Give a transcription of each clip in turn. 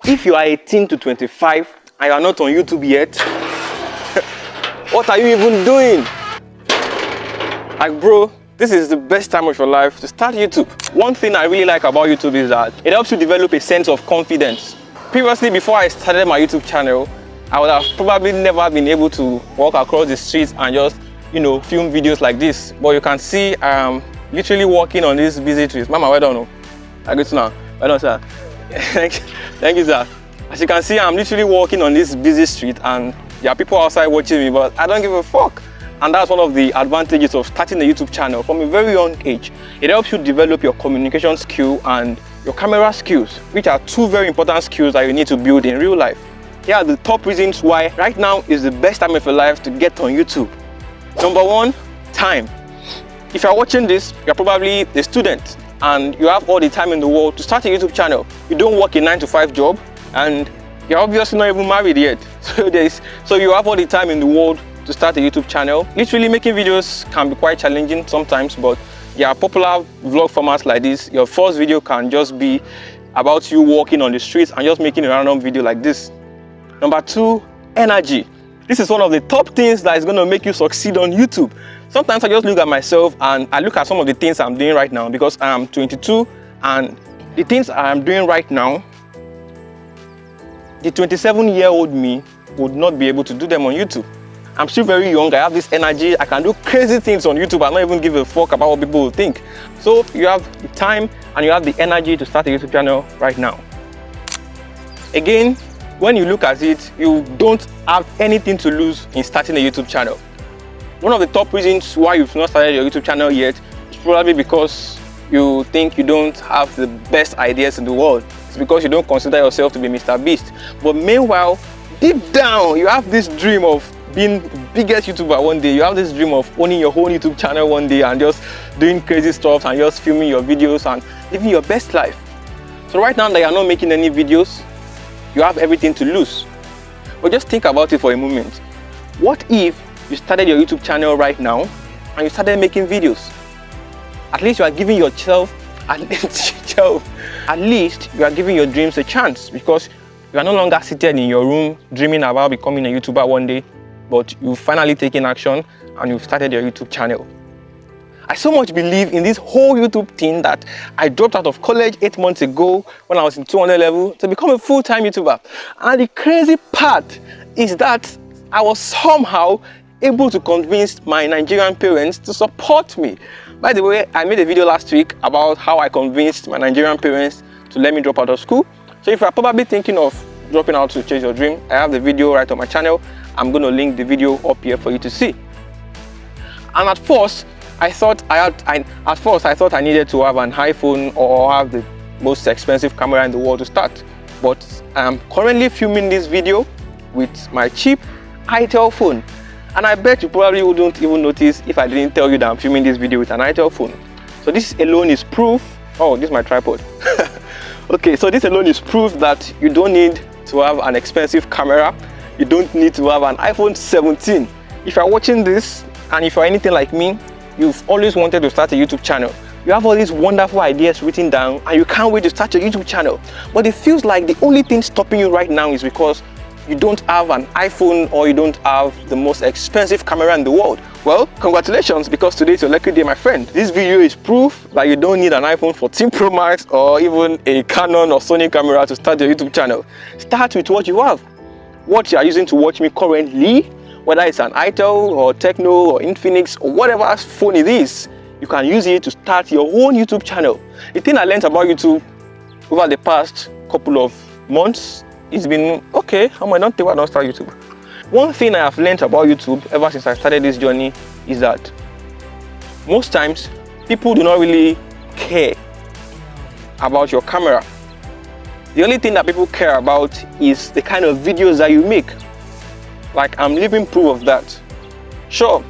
If you are 18 to 25 and you are not on YouTube yet, what are you even doing? Like, bro, this is the best time of your life to start YouTube. One thing I really like about YouTube is that it helps you develop a sense of confidence. Previously, before I started my YouTube channel, I would have probably never been able to walk across the streets and just, film videos like this. But you can see I'm literally walking on these busy streets. Mama, well done. I go to now. Well done, sir. Thank you, sir. As you can see, I'm literally walking on this busy street and there are people outside watching me, but I don't give a fuck. And that's one of the advantages of starting a YouTube channel from a very young age. It helps you develop your communication skill and your camera skills, which are two very important skills that you need to build in real life. Here are the top reasons why right now is the best time of your life to get on YouTube. Number one, time. If you're watching this, you're probably a student and you have all the time in the world to start a YouTube channel. You don't work a 9-to-5 job and you're obviously not even married yet. So you have all the time in the world to start a YouTube channel. Literally making videos can be quite challenging sometimes, but yeah, popular vlog formats like this, your first video can just be about you walking on the streets and just making a random video like this. Number two, energy. This is one of the top things that is going to make you succeed on YouTube. Sometimes I just look at myself and I look at some of the things I'm doing right now because I'm 22 and the things I'm doing right now, the 27-year-old me would not be able to do them on YouTube. I'm still very young, I have this energy, I can do crazy things on YouTube and not even give a fuck about what people will think. So you have the time and you have the energy to start a YouTube channel right now. Again, when you look at it, you don't have anything to lose in starting a YouTube channel. One of the top reasons why you've not started your YouTube channel yet is probably because you think you don't have the best ideas in the world. It's because you don't consider yourself to be Mr. Beast. But meanwhile, deep down, you have this dream of being the biggest YouTuber one day. You have this dream of owning your own YouTube channel one day and just doing crazy stuff and just filming your videos and living your best life. So right now that you're not making any videos, you have everything to lose. But just think about it for a moment. What if you started your YouTube channel right now and you started making videos? At least you are giving yourself, at least you are giving your dreams a chance, because you are no longer seated in your room dreaming about becoming a YouTuber one day, but you've finally taken action and you've started your YouTube channel. I so much believe in this whole YouTube thing that I dropped out of college 8 months ago when I was in 200 level to become a full-time YouTuber. And the crazy part is that I was somehow able to convince my Nigerian parents to support me. By the way, I made a video last week about how I convinced my Nigerian parents to let me drop out of school. So if you're probably thinking of dropping out to chase your dream, I have the video right on my channel. I'm going to link the video up here for you to see. And at first, I thought I needed to have an iPhone or have the most expensive camera in the world to start. But I'm currently filming this video with my cheap itel phone. And I bet you probably wouldn't even notice if I didn't tell you that I'm filming this video with an itel phone. So this alone is proof. Oh, this is my tripod. Okay, so this alone is proof that you don't need to have an expensive camera. You don't need to have an iPhone 17. If you're watching this and if you're anything like me, you've always wanted to start a YouTube channel. You have all these wonderful ideas written down and you can't wait to start your YouTube channel. But it feels like the only thing stopping you right now is because you don't have an iPhone or you don't have the most expensive camera in the world. Well, congratulations, because today is your lucky day, my friend. This video is proof that you don't need an iPhone 14 Pro Max or even a Canon or Sony camera to start your YouTube channel. Start with what you have. What you are using to watch me currently, whether it's an itel or Techno or Infinix or whatever phone it is, you can use it to start your own YouTube channel. The thing I learned about YouTube over the past couple of months, it's been okay, I might not think I don't start YouTube. One thing I have learned about YouTube ever since I started this journey is that most times people do not really care about your camera. The only thing that people care about is the kind of videos that you make. Like, I'm living proof of that. Sure,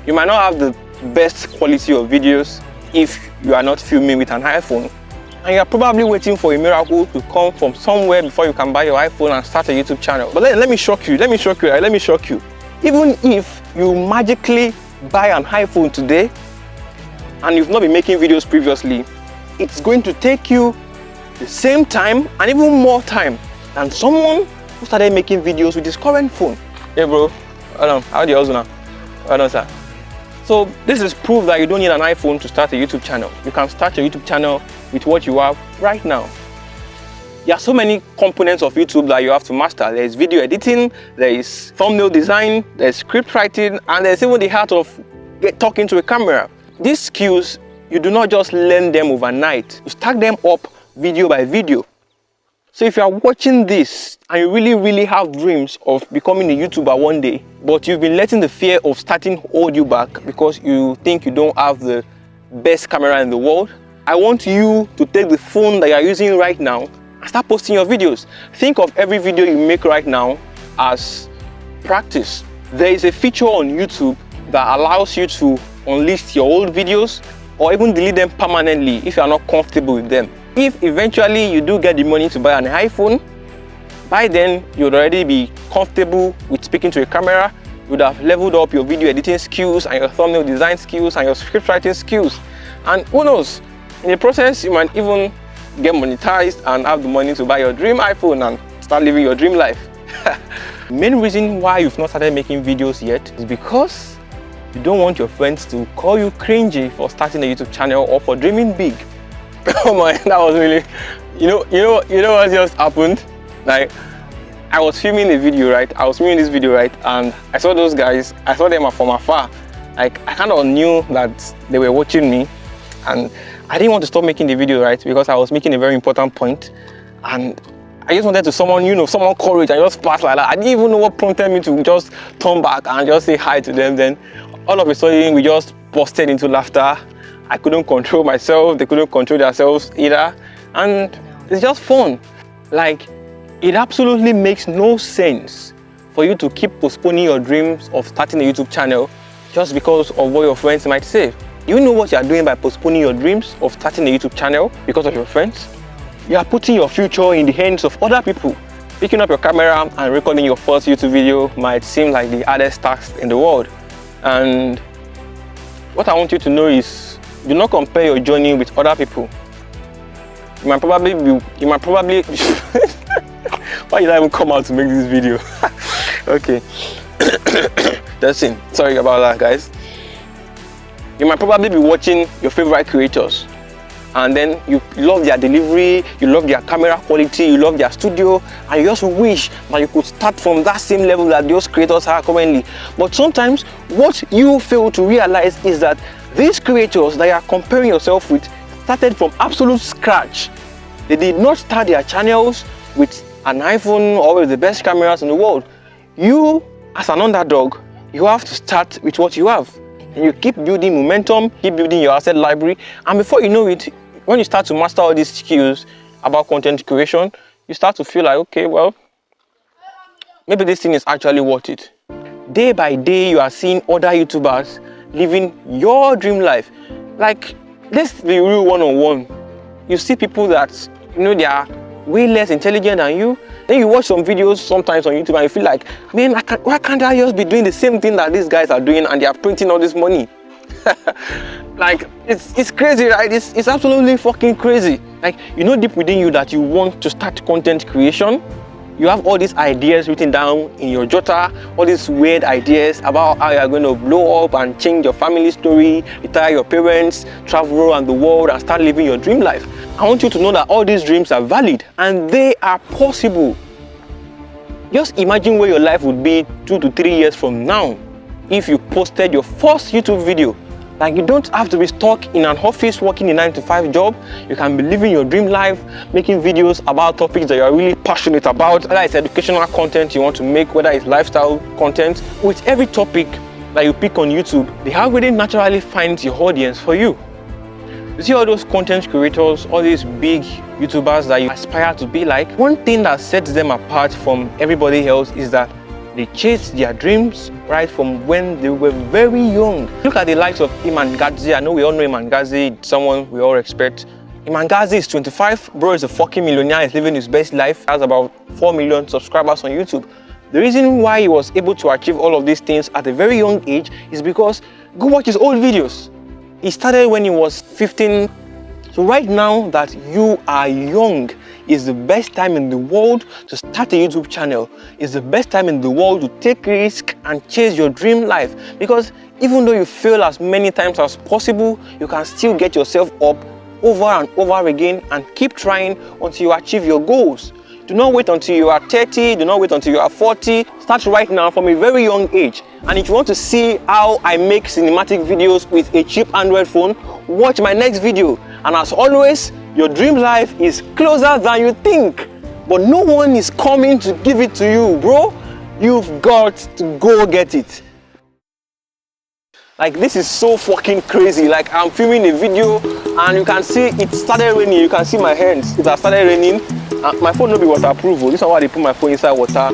you might not have the best quality of videos if you are not filming with an iPhone, and you're probably waiting for a miracle to come from somewhere before you can buy your iPhone and start a YouTube channel. But let me shock you. Even if you magically buy an iPhone today and you've not been making videos previously, it's going to take you the same time and even more time than someone who started making videos with his current phone. Hey bro, hold on, how do you also now? Hold on, sir. So this is proof that you don't need an iPhone to start a YouTube channel. You can start your YouTube channel with what you have right now. There are so many components of YouTube that you have to master. There is video editing, there is thumbnail design, there is script writing, and there's even the art of talking to a camera. These skills, you do not just learn them overnight. You stack them up video by video. So if you are watching this and you really have dreams of becoming a YouTuber one day, but you've been letting the fear of starting hold you back because you think you don't have the best camera in the world, I want you to take the phone that you're using right now and start posting your videos. Think of every video you make right now as practice. There is a feature on YouTube that allows you to unlist your old videos or even delete them permanently if you are not comfortable with them. If eventually you do get the money to buy an iPhone, by then you'd already be comfortable with speaking to a camera. You would have leveled up your video editing skills and your thumbnail design skills and your script writing skills. And who knows, in the process you might even get monetized and have the money to buy your dream iPhone and start living your dream life. The main reason why you've not started making videos yet is because you don't want your friends to call you cringy for starting a YouTube channel or for dreaming big. Oh my, that was really, you know what just happened? Like, I was filming a video, right? I was filming this video, right? And I saw those guys, I saw them from afar. Like, I kind of knew that they were watching me, and I didn't want to stop making the video, right? Because I was making a very important point, and I just wanted to summon courage and just pass like that. I didn't even know what prompted me to just turn back and just say hi to them. Then all of a sudden, we just busted into laughter. I couldn't control myself, they couldn't control themselves either, and it's just fun. Like, it absolutely makes no sense for you to keep postponing your dreams of starting a YouTube channel just because of what your friends might say. You know what you are doing by postponing your dreams of starting a YouTube channel because of your friends? You are putting your future in the hands of other people. Picking up your camera and recording your first YouTube video might seem like the hardest task in the world. And what I want you to know is, do not compare your journey with other people. You might probably why did I even come out to make this video? Okay. That's it. Sorry about that, guys. You might probably be watching your favorite creators, and then you love their delivery, you love their camera quality, you love their studio, and you just wish that you could start from that same level that those creators are currently. But sometimes what you fail to realize is that these creators that you are comparing yourself with started from absolute scratch. They did not start their channels with an iPhone or with the best cameras in the world. You, as an underdog, you have to start with what you have. And you keep building momentum, keep building your asset library, and before you know it, when you start to master all these skills about content creation, you start to feel like, okay, well, maybe this thing is actually worth it. Day by day, you are seeing other YouTubers living your dream life. Like, let's be real one-on-one. You see people that, they are way less intelligent than you. Then you watch some videos sometimes on YouTube and you feel like, man, why can't I just be doing the same thing that these guys are doing and they are printing all this money? Like, it's crazy, right? It's absolutely fucking crazy. Like, deep within you that you want to start content creation. You have all these ideas written down in your jotter, all these weird ideas about how you are going to blow up and change your family story, retire your parents, travel around the world and start living your dream life. I want you to know that all these dreams are valid and they are possible. Just imagine where your life would be 2 to 3 years from now if you posted your first YouTube video. Like, you don't have to be stuck in an office working a 9-to-5 job. You can be living your dream life, making videos about topics that you are really passionate about, whether it's educational content you want to make, whether it's lifestyle content. With every topic that you pick on YouTube, the algorithm naturally finds your audience for you. You see all those content creators, all these big YouTubers that you aspire to be like, one thing that sets them apart from everybody else is that they chased their dreams right from when they were very young. Look at the likes of Iman Gadzhi. I know we all know Iman Gadzhi, someone we all respect. Iman Gadzhi is 25, bro is a fucking millionaire, he's living his best life, has about 4 million subscribers on YouTube. The reason why he was able to achieve all of these things at a very young age is because, go watch his old videos. He started when he was 15. So right now that you are young, It's the best time in the world to start a YouTube channel. It's the best time in the world to take risks and chase your dream life. Because even though you fail as many times as possible, you can still get yourself up over and over again and keep trying until you achieve your goals. Do not wait until you are 30, do not wait until you are 40. Start right now from a very young age. And if you want to see how I make cinematic videos with a cheap Android phone, watch my next video. And as always, your dream life is closer than you think. But no one is coming to give it to you, bro. You've got to go get it. Like, this is so fucking crazy. Like, I'm filming a video and you can see it started raining. You can see my hands. It has started raining. My phone will be waterproof. This is why they put my phone inside water.